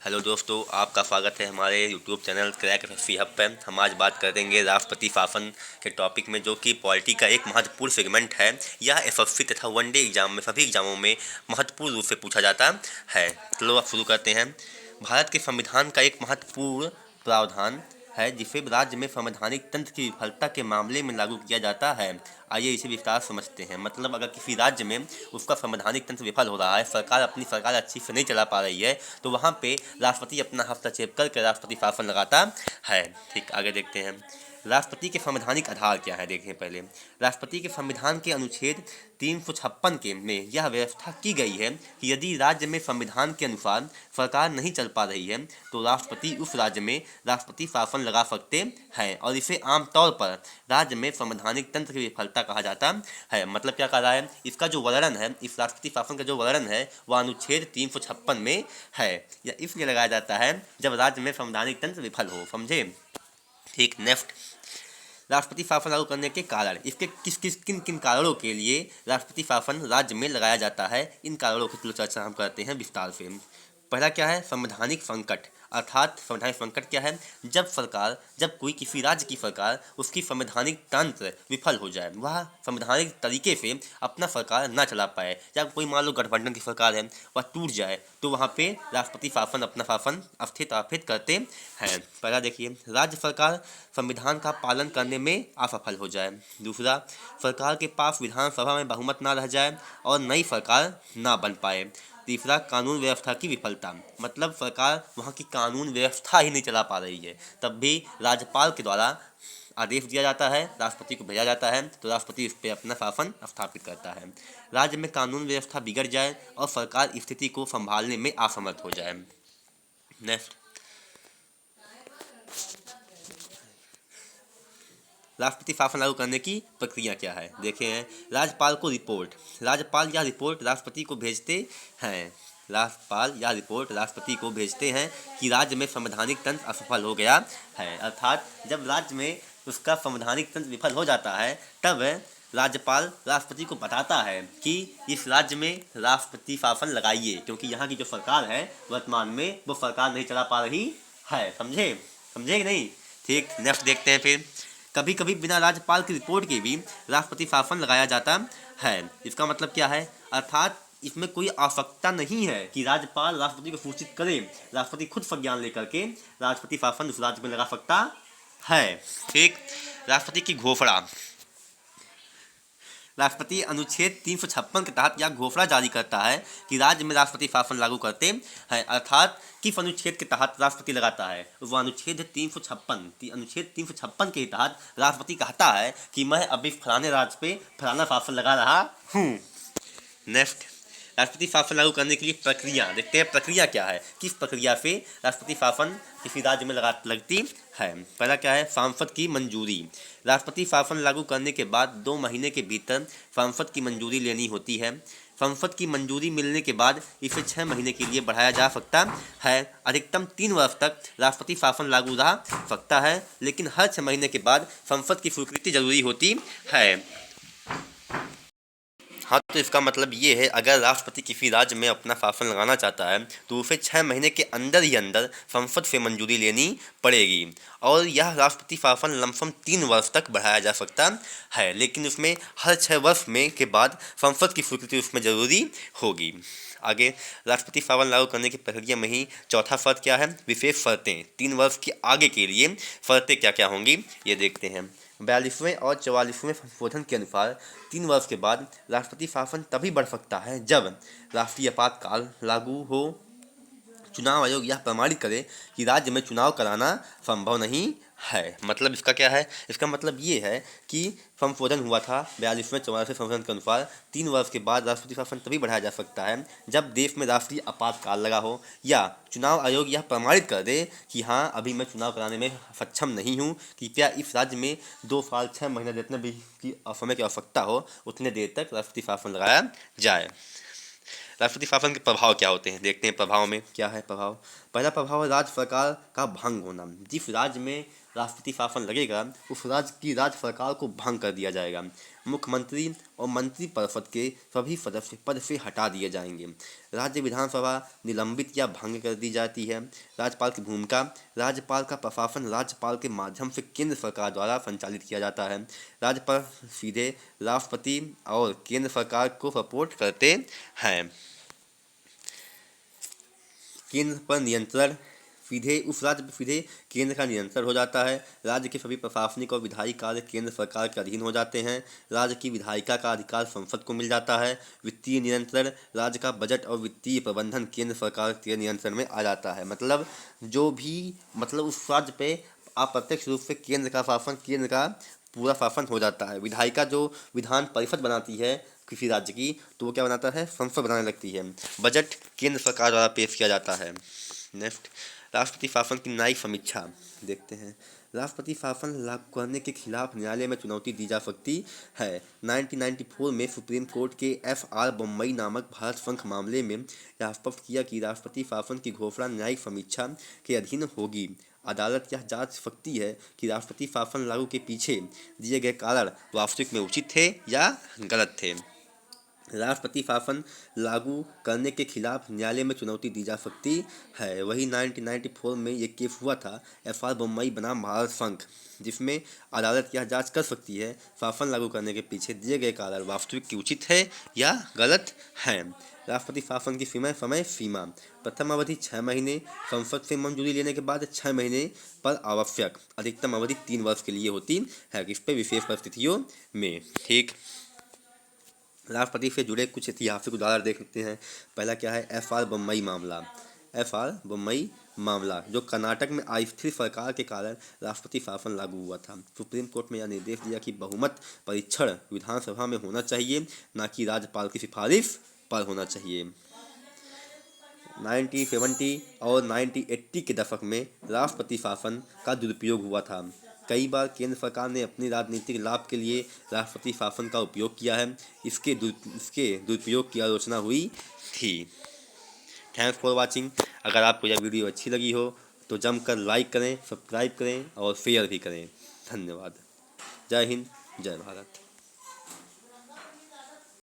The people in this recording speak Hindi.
हेलो दोस्तों, आपका स्वागत है हमारे YouTube channel crack FFC hub पे। हम आज बात करेंगे राष्ट्रपति शासन के टॉपिक में, जो कि पॉलिटी का एक महत्वपूर्ण सेगमेंट है। यह एफएफसी तथा वनडे एग्जाम में, सभी एग्जामों में महत्वपूर्ण रूप से पूछा जाता है। चलो अब शुरू करते हैं। भारत के संविधान का एक महत्वपूर्ण प्रावधान है जिसे राज्य में संवैधानिक तंत्र की विफलता के मामले में लागू किया जाता है। आइए इसे विस्तार से समझते हैं। मतलब अगर किसी राज्य में उसका संवैधानिक तंत्र विफल हो रहा है, सरकार अपनी सरकार अच्छी से नहीं चला पा रही है, तो वहाँ पे राष्ट्रपति अपना हस्तक्षेप करके राष्ट्रपति शासन लगाता है। ठीक, आगे देखते हैं। राष्ट्रपति के संवैधानिक आधार क्या है, देखें पहले। राष्ट्रपति के संविधान के अनुच्छेद 356 के में यह व्यवस्था की गई है कि यदि राज्य में संविधान के अनुसार सरकार नहीं चल पा रही है, तो राष्ट्रपति उस राज्य में राष्ट्रपति शासन लगा सकते हैं, और इसे आमतौर पर राज्य में संवैधानिक तंत्र की विफलता कहा जाता है। मतलब क्या कह रहा है, इसका जो वर्णन है, इस राष्ट्रपति शासन का जो वर्णन है, वह अनुच्छेद 356 में है। यह इसलिए लगाया जाता है जब राज्य में संवैधानिक तंत्र विफल हो। समझे? ठीक, नेक्स्ट। राष्ट्रपति शासन लागू करने के कारण, इसके किन किन कारणों के लिए राष्ट्रपति शासन राज्य में लगाया जाता है, इन कारणों की चर्चा हम करते हैं विस्तार से। पहला क्या है, संवैधानिक संकट। अर्थात संवैधानिक संकट क्या है, जब कोई किसी राज्य की सरकार, उसकी संवैधानिक तंत्र विफल हो जाए, वह संवैधानिक तरीके से अपना सरकार ना चला पाए, या कोई मान लो गठबंधन की सरकार है, वह टूट जाए, तो वहाँ पे राष्ट्रपति शासन अपना शासन स्थापित करते हैं। पहला देखिए, राज्य सरकार संविधान का पालन करने में असफल हो जाए। दूसरा, सरकार के पास विधानसभा में बहुमत ना रह जाए और नई सरकार ना बन पाए। तीसरा, कानून व्यवस्था की विफलता। मतलब सरकार वहाँ की कानून व्यवस्था ही नहीं चला पा रही है, तब भी राज्यपाल के द्वारा आदेश दिया जाता है, राष्ट्रपति को भेजा जाता है, तो राष्ट्रपति इस पर अपना शासन स्थापित करता है। राज्य में कानून व्यवस्था बिगड़ जाए और सरकार स्थिति को संभालने में असमर्थ हो जाए। नेक्स्ट, राष्ट्रपति शासन लागू करने की प्रक्रिया क्या है, देखे हैं। राज्यपाल को रिपोर्ट। राज्यपाल या रिपोर्ट राष्ट्रपति को भेजते हैं। राज्यपाल या रिपोर्ट राष्ट्रपति को भेजते हैं कि राज्य में संवैधानिक तंत्र असफल हो गया है। अर्थात जब राज्य में उसका संवैधानिक तंत्र विफल हो जाता है, तब राज्यपाल राष्ट्रपति को बताता है कि इस राज्य में राष्ट्रपति शासन लगाइए, क्योंकि यहाँ की जो सरकार है वर्तमान में, वो सरकार नहीं चला पा रही है। समझे? समझे कि नहीं? ठीक, नेक्स्ट देखते हैं फिर। कभी कभी बिना राज्यपाल की रिपोर्ट के भी राष्ट्रपति शासन लगाया जाता है। इसका मतलब क्या है, अर्थात इसमें कोई आवश्यकता नहीं है कि राज्यपाल राष्ट्रपति को सूचित करे, राष्ट्रपति खुद संज्ञान लेकर के राष्ट्रपति शासन उस राज्य में लगा सकता है। ठीक, राष्ट्रपति की घोषणा। राष्ट्रपति अनुच्छेद 356 के तहत यह घोषणा जारी करता है कि राज्य में राष्ट्रपति शासन लागू करते हैं। अर्थात किस अनुच्छेद के तहत राष्ट्रपति लगाता है, वो अनुच्छेद 356। अनुच्छेद 356 के तहत राष्ट्रपति कहता है कि मैं अभी फलाने राज्य पे फलाना शासन लगा रहा हूँ। नेक्स्ट, राष्ट्रपति शासन लागू करने के लिए प्रक्रिया। देखते हैं प्रक्रिया क्या है, किस प्रक्रिया से राष्ट्रपति शासन किसी राज्य में लगती है। पहला क्या है, सांसद की मंजूरी। राष्ट्रपति शासन लागू करने के बाद 2 महीने के भीतर सांसद की मंजूरी लेनी होती है। संसद की मंजूरी मिलने के बाद इसे 6 महीने के लिए बढ़ाया जा सकता है। अधिकतम 3 वर्ष तक राष्ट्रपति शासन लागू रह सकता है, लेकिन हर 6 महीने के बाद संसद की स्वीकृति जरूरी होती है। हाँ, तो इसका मतलब ये है, अगर राष्ट्रपति किसी राज्य में अपना शासन लगाना चाहता है, तो उसे 6 महीने के अंदर ही अंदर संसद से मंजूरी लेनी पड़ेगी, और यह राष्ट्रपति शासन लमसम 3 वर्ष तक बढ़ाया जा सकता है, लेकिन उसमें हर 6 वर्ष में के बाद संसद की स्वीकृति उसमें जरूरी होगी। आगे, राष्ट्रपति शासन लागू करने की प्रक्रिया में ही चौथा शर्त क्या है, विशेष शर्तें। 3 वर्ष के आगे के लिए शर्तें क्या क्या होंगी, ये देखते हैं। 42वें और 44वें संशोधन के अनुसार 3 वर्ष के बाद राष्ट्रपति शासन तभी बढ़ सकता है जब राष्ट्रीय आपातकाल लागू हो, चुनाव आयोग यह प्रमाणित करे कि राज्य में चुनाव कराना संभव नहीं है। मतलब इसका क्या है, इसका मतलब ये है कि संशोधन हुआ था 42वें 44वें संशोधन के अनुसार 3 वर्ष के बाद राष्ट्रपति शासन तभी बढ़ाया जा सकता है जब देश में राष्ट्रीय आपातकाल लगा हो, या चुनाव आयोग यह प्रमाणित कर दे कि हाँ, अभी मैं चुनाव कराने में सक्षम नहीं हूँ, कृपया इस राज्य में 2 साल 6 महीने जितने भी की समय की आवश्यकता हो उतने देर तक राष्ट्रपति शासन लगाया जाए। राष्ट्रपति शासन के प्रभाव क्या होते हैं, देखते हैं प्रभाव में क्या है प्रभाव। पहला प्रभाव है राज्य सरकार का भंग होना। जिस राज्य में राष्ट्रपति शासन लगेगा उस राज्य की राज्य सरकार को भंग कर दिया जाएगा। मुख्यमंत्री और मंत्रिपरिषद के सभी सदस्य पद से हटा दिए जाएंगे। राज्य विधानसभा निलंबित या भंग कर दी जाती है। राज्यपाल की भूमिका, राज्यपाल का प्रशासन राज्यपाल के माध्यम से केंद्र सरकार द्वारा संचालित किया जाता है। राज्यपाल सीधे राष्ट्रपति और केंद्र सरकार को सपोर्ट करते हैं। केंद्र पर नियंत्रण, सीधे उस राज्य पर सीधे केंद्र का नियंत्रण हो जाता है। राज्य के सभी प्रशासनिक और विधायी कार्य केंद्र सरकार के अधीन हो जाते हैं। राज्य की विधायिका का अधिकार संसद को मिल जाता है। वित्तीय नियंत्रण, राज्य का बजट और वित्तीय प्रबंधन केंद्र सरकार के नियंत्रण में आ जाता है। मतलब उस राज्य पे अप्रत्यक्ष रूप से केंद्र का शासन, केंद्र का पूरा शासन हो जाता है। विधायिका जो विधान परिषद बनाती है किसी राज्य की, तो वो क्या बनाता है, संसद बनाने लगती है। बजट केंद्र सरकार द्वारा पेश किया जाता है। नेक्स्ट, राष्ट्रपति शासन की न्यायिक समीक्षा देखते हैं। राष्ट्रपति शासन लागू करने के खिलाफ न्यायालय में चुनौती दी जा सकती है। 1994 में सुप्रीम कोर्ट के FR बम्बई नामक भारत संघ मामले में यह स्पष्ट किया कि राष्ट्रपति शासन की घोषणा न्यायिक समीक्षा के अधीन होगी। अदालत यह जांच सकती है कि राष्ट्रपति शासन लागू के पीछे दिए गए कारण वास्तविक में उचित थे या गलत थे। राष्ट्रपति शासन लागू करने के खिलाफ न्यायालय में चुनौती दी जा सकती है। वही 1994 में ये केस हुआ था, FR बम्बई बनाम भारत संघ, जिसमें अदालत यह जांच कर सकती है शासन लागू करने के पीछे दिए गए कारण वास्तविक की उचित है या गलत हैं। राष्ट्रपति शासन की समय सीमा, प्रथम अवधि 6 महीने, संसद से मंजूरी लेने के बाद 6 महीने पर आवश्यक, अधिकतम अवधि 3 वर्ष के लिए होती है, इस पर विशेष परिस्थितियों में। ठीक, राष्ट्रपति से जुड़े कुछ ऐतिहासिक उदाहरण देख लेते हैं। पहला क्या है, FR बम्बई मामला। FR बम्बई मामला जो कर्नाटक में अस्थिर सरकार के कारण राष्ट्रपति शासन लागू हुआ था। सुप्रीम कोर्ट में यह निर्देश दिया कि बहुमत परीक्षण विधानसभा में होना चाहिए, न कि राज्यपाल की सिफारिश पर होना चाहिए। 1970 और 1980 के दशक में राष्ट्रपति शासन का दुरुपयोग हुआ था। कई बार केंद्र सरकार ने अपनी राजनीतिक लाभ के लिए राष्ट्रपति शासन का उपयोग किया है। इसके दुरुपयोग की आलोचना हुई थी। Thanks for watching. अगर आपको यह वीडियो अच्छी लगी हो तो जमकर लाइक करें, सब्सक्राइब करें और शेयर भी करें। धन्यवाद। जय हिंद, जय भारत।